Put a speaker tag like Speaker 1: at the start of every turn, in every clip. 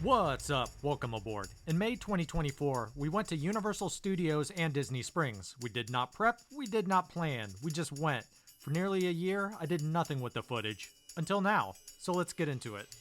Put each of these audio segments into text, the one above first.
Speaker 1: What's up? Welcome aboard. In May 2024, we went to Universal Studios and Disney Springs. We did not prep, we did not plan, we just went. For nearly a year, I did nothing with the footage. Until now. So let's get into it.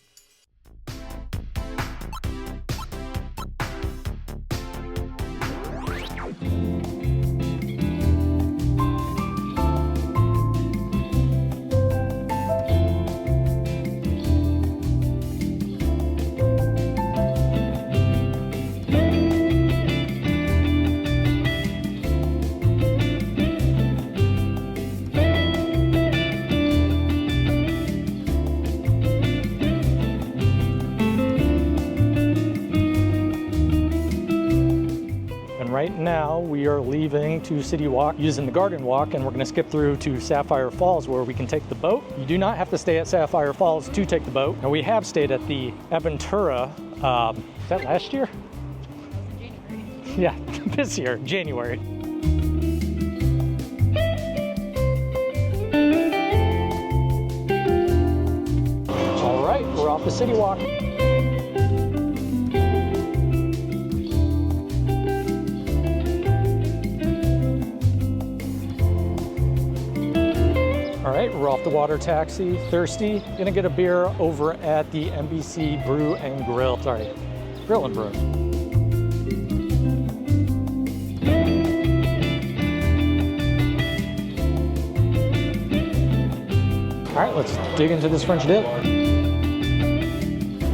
Speaker 1: Right now we are leaving to City Walk using the Garden Walk, and we're going to skip through to Sapphire Falls where we can take the boat. You do not have to stay at Sapphire Falls to take the boat. And we have stayed at the Aventura, is that last year? January. Yeah, this year, January. All right, we're off the City Walk. All right, we're off the water taxi. Thirsty. Gonna get a beer over at the NBC Brew and Grill. Sorry, Grill and Brew. All right, let's dig into this French dip.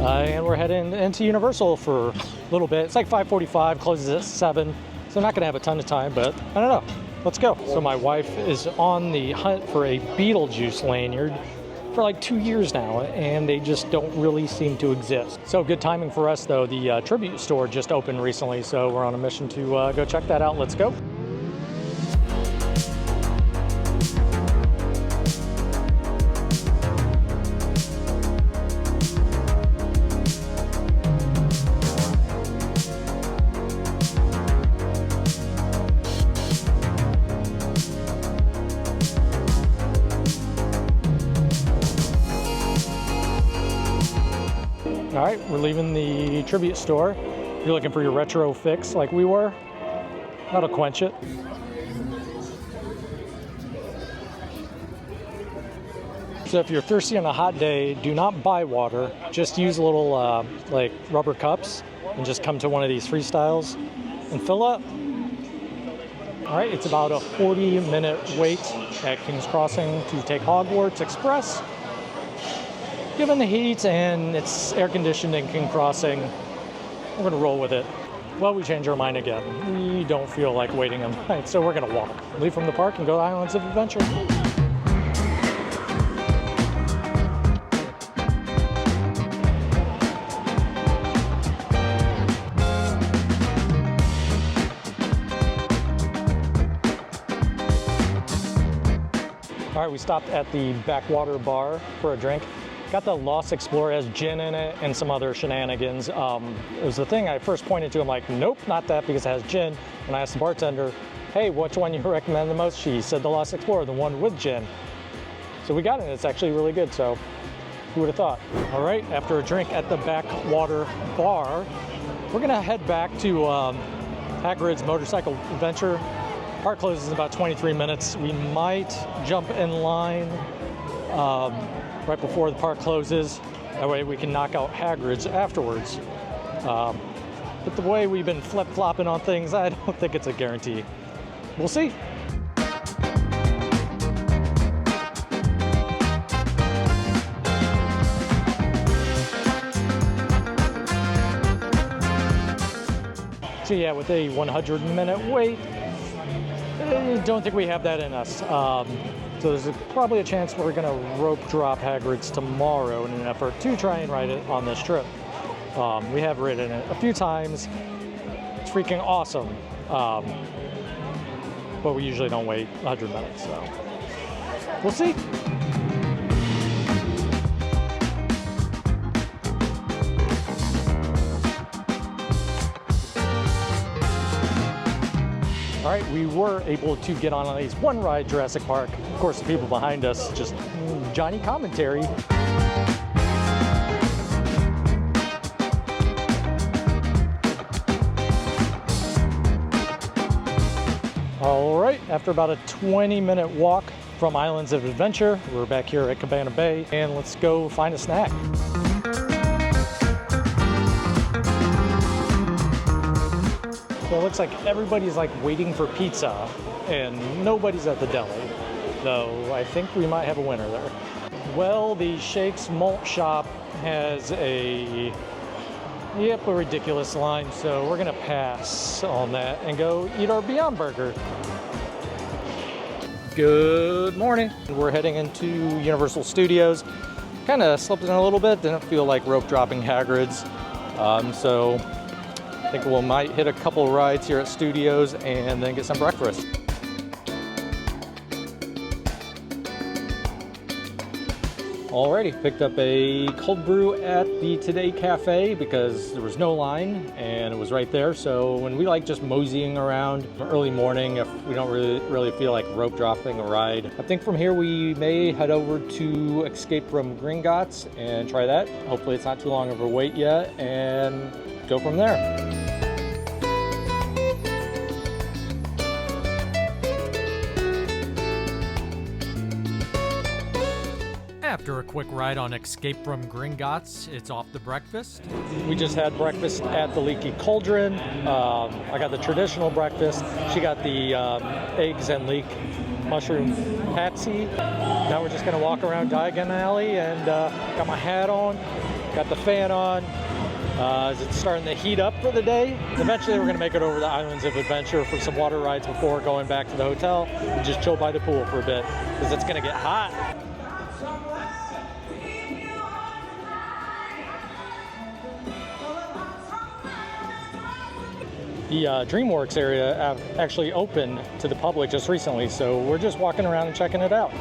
Speaker 1: And we're heading into Universal for a little bit. It's like 5:45, closes at 7. So I'm not gonna have a ton of time, but I don't know. Let's go. So my wife is on the hunt for a Beetlejuice lanyard for like 2 years now, and they just don't really seem to exist. So good timing for us though. The tribute store just opened recently, so we're on a mission to go check that out. Let's go. All right, we're leaving the tribute store. If you're looking for your retro fix like we were, that'll quench it. So if you're thirsty on a hot day, do not buy water. Just use little like rubber cups and just come to one of these freestyles and fill up. All right, it's about a 40-minute wait at King's Crossing to take Hogwarts Express. Given the heat and it's air conditioned in King Crossing, we're gonna roll with it. Well, we changed our mind again. We don't feel like waiting in line, so we're gonna walk. Leave from the park and go to Islands of Adventure. All right, we stopped at the Backwater Bar for a drink. Got the Lost Explorer, has gin in it and some other shenanigans. It was the thing I first pointed to. I'm like, nope, not that because it has gin. And I asked the bartender, hey, which one you recommend the most? She said the Lost Explorer, the one with gin. So we got it, it's actually really good, so who would have thought? All right, after a drink at the Backwater Bar, we're gonna head back to Hagrid's Motorcycle Adventure. Park closes in about 23 minutes. We might jump in line right before the park closes. That way we can knock out Hagrid's afterwards. But the way we've been flip-flopping on things, I don't think it's a guarantee. We'll see. So yeah, with a 100-minute wait, I don't think we have that in us. So there's probably a chance we're gonna rope drop Hagrid's tomorrow in an effort to try and ride it on this trip. We have ridden it a few times. It's freaking awesome. But we usually don't wait 100 minutes, so we'll see. All right, we were able to get on at least one ride, Jurassic Park. Of course, the people behind us, just Johnny commentary. after about a 20-minute walk from Islands of Adventure. We're back here at Cabana Bay, and let's go find a snack. So it looks like everybody's like waiting for pizza, and nobody's at the deli, though I think we might have a winner there. Well, the Shakes Malt Shop has a ridiculous line, so we're gonna pass on that and go eat our Beyond Burger. Good morning. We're heading into Universal Studios. Kind of slept in a little bit, didn't feel like rope dropping Hagrid's, so I think we might hit a couple rides here at Studios and then get some breakfast. Alrighty, picked up a cold brew at the Today Cafe because there was no line and it was right there. So when we like just moseying around early morning, if we don't really feel like rope dropping a ride, I think from here we may head over to Escape from Gringotts and try that. Hopefully it's not too long of a wait yet, and go from there. After a quick ride on Escape from Gringotts, it's off to breakfast. We just had breakfast at the Leaky Cauldron. I got the traditional breakfast. She got the eggs and leek mushroom patsy. Now we're just gonna walk around Diagon Alley, and got my hat on, got the fan on. As it's starting to heat up for the day. Eventually we're gonna make it over the Islands of Adventure for some water rides before going back to the hotel and just chill by the pool for a bit, because it's gonna get hot. The DreamWorks area actually opened to the public just recently, so we're just walking around and checking it out.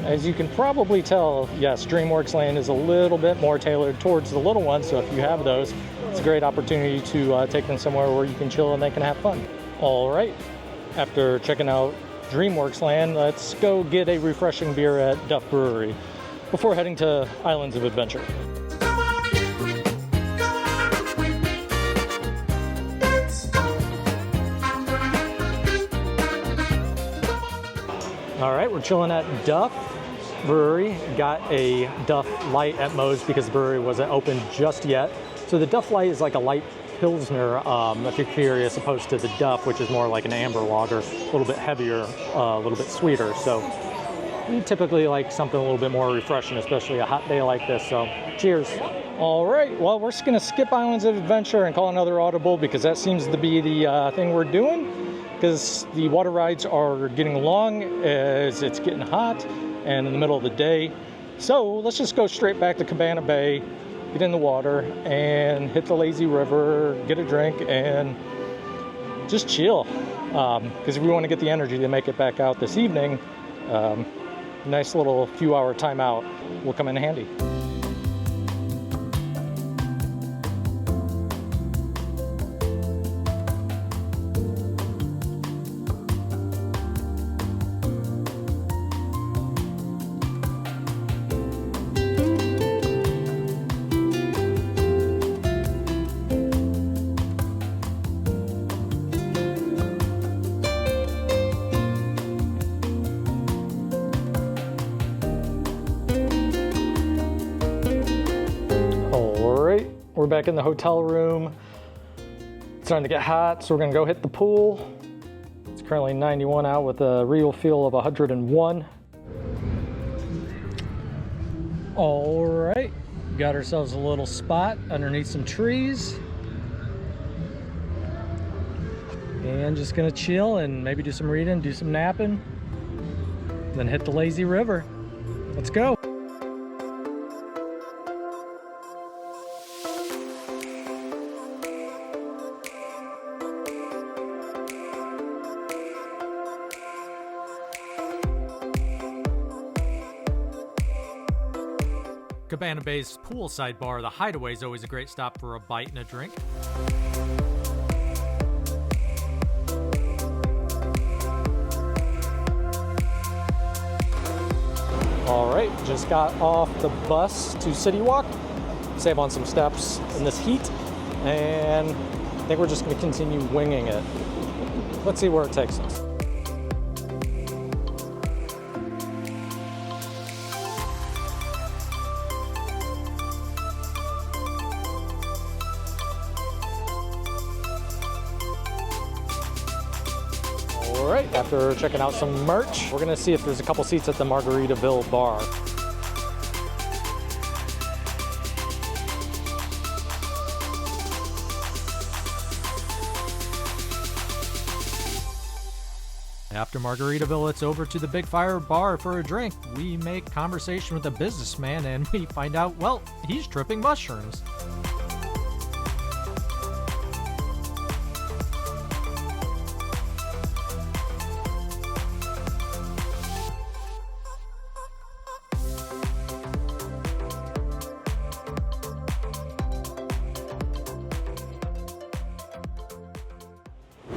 Speaker 1: As you can probably tell, yes, DreamWorks Land is a little bit more tailored towards the little ones, so if you have those, it's a great opportunity to take them somewhere where you can chill and they can have fun. All right, after checking out DreamWorks Land, let's go get a refreshing beer at Duff Brewery before heading to Islands of Adventure. All right, we're chilling at Duff Brewery. Got a Duff Light at Moe's because the brewery wasn't open just yet. So the Duff Light is like a light Pilsner, if you're curious, opposed to the Duff, which is more like an amber lager, a little bit heavier, a little bit sweeter. So we typically like something a little bit more refreshing, especially a hot day like this. So cheers. All right, well, we're just gonna skip Islands of Adventure and call another audible because that seems to be the thing we're doing, because the water rides are getting long as it's getting hot and in the middle of the day. So let's just go straight back to Cabana Bay, get in the water and hit the lazy river, get a drink and just chill. Because if we want to get the energy to make it back out this evening, nice little few hour timeout will come in handy. We're back in the hotel room. It's starting to get hot, so we're gonna go hit the pool. It's currently 91 out with a real feel of 101. All right, got ourselves a little spot underneath some trees. And just gonna chill and maybe do some reading, do some napping, then hit the lazy river. Let's go. Cabana Bay's poolside bar, the Hideaway, is always a great stop for a bite and a drink. All right, just got off the bus to City Walk. Save on some steps in this heat, and I think we're just gonna continue winging it. Let's see where it takes us. All right, after checking out some merch, we're gonna see if there's a couple seats at the Margaritaville bar. After Margaritaville, it's over to the Big Fire bar for a drink. We make conversation with a businessman and we find out, well, he's tripping mushrooms.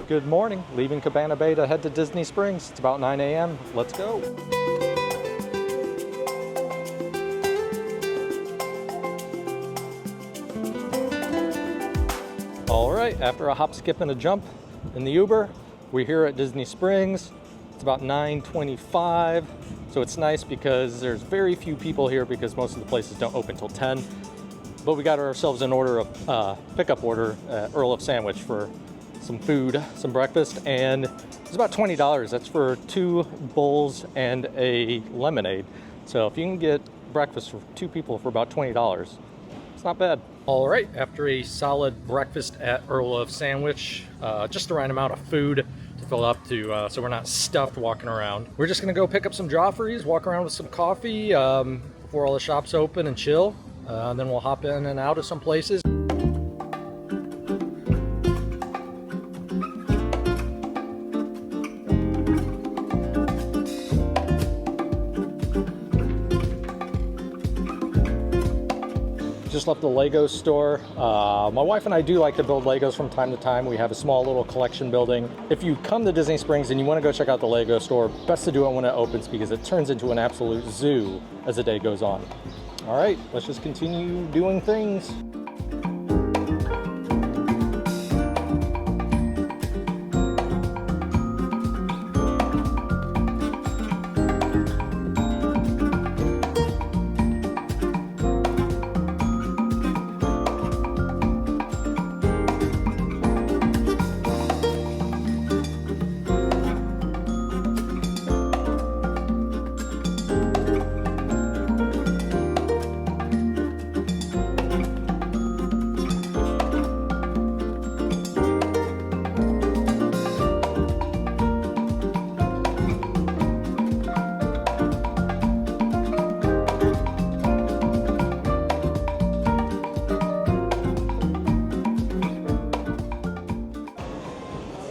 Speaker 1: Good morning, leaving Cabana Bay to head to Disney Springs. It's about 9 a.m. Let's go. All right, after a hop, skip, and a jump in the Uber, we're here at Disney Springs. It's about 9:25, so it's nice because there's very few people here because most of the places don't open till 10. But we got ourselves an order of pickup order at Earl of Sandwich for some food, some breakfast, and it's about $20. That's for 2 bowls and a lemonade. So if you can get breakfast for 2 people for about $20, it's not bad. All right, after a solid breakfast at Earl of Sandwich, just the right amount of food to fill up to, so we're not stuffed walking around. We're just gonna go pick up some Joffreys, walk around with some coffee before all the shops open and chill. And then we'll hop in and out of some places. Just left the Lego store. My wife and I do like to build Legos from time to time. We have a small little collection building. If you come to Disney Springs and you want to go check out the Lego store, best to do it when it opens because it turns into an absolute zoo as the day goes on. All right, let's just continue doing things.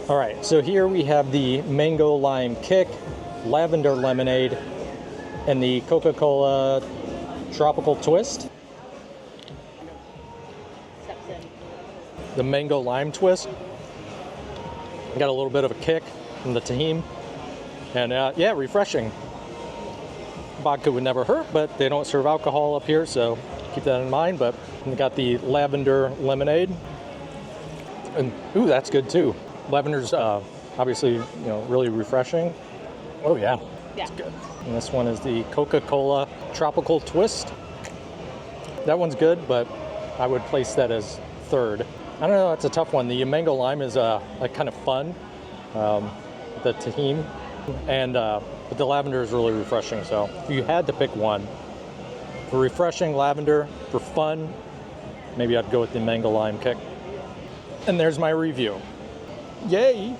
Speaker 1: All right, so here we have the mango lime kick, lavender lemonade, and the Coca-Cola tropical twist. The mango lime twist. Got a little bit of a kick from the tahini. And yeah, refreshing. Vodka would never hurt, but they don't serve alcohol up here, so keep that in mind. But we got the lavender lemonade. And ooh, that's good too. Lavender's obviously, you know, really refreshing. Oh yeah, it's good. And this one is the Coca-Cola tropical twist. That one's good, but I would place that as third. I don't know, it's a tough one. The mango lime is like kind of fun, the tahini, and but the lavender is really refreshing. So if you had to pick one, for refreshing lavender, for fun, maybe I'd go with the mango lime kick. And there's my review. Yay!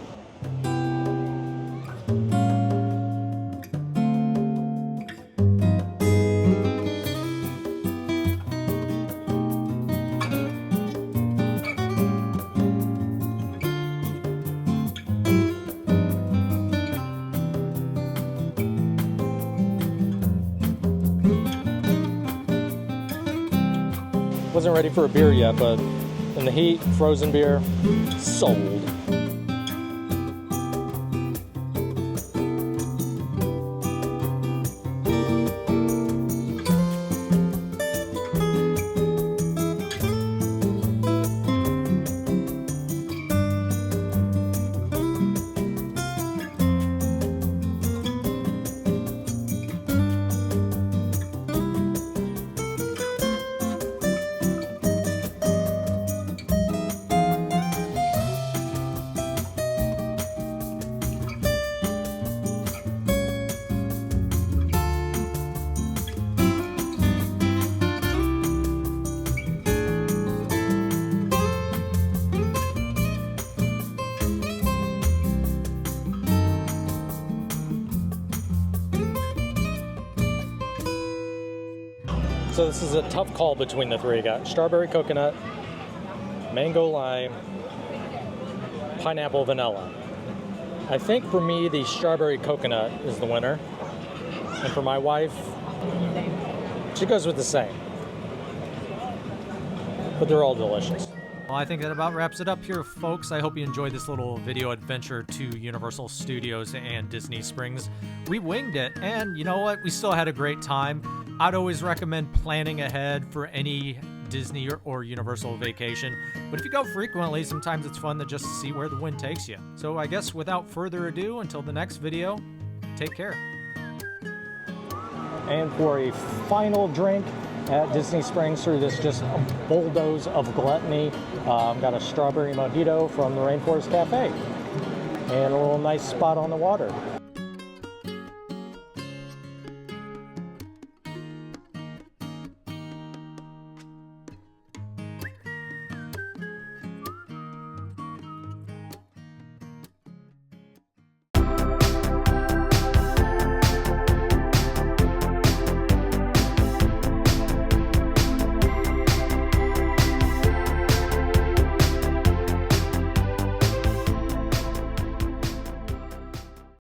Speaker 1: Wasn't ready for a beer yet, but in the heat, frozen beer, sold. So this is a tough call between the three. Got strawberry coconut, mango lime, pineapple vanilla. I think for me the strawberry coconut is the winner. And for my wife, she goes with the same. But they're all delicious.
Speaker 2: Well, I think that about wraps it up here, folks. I hope you enjoyed this little video adventure to Universal Studios and Disney Springs. We winged it, and you know what? We still had a great time. I'd always recommend planning ahead for any Disney or Universal vacation. But if you go frequently, sometimes it's fun to just see where the wind takes you. So I guess without further ado, until the next video, take care.
Speaker 1: And for a final drink at Disney Springs through this just bulldoze of gluttony, got a strawberry mojito from the Rainforest Cafe and a little nice spot on the water.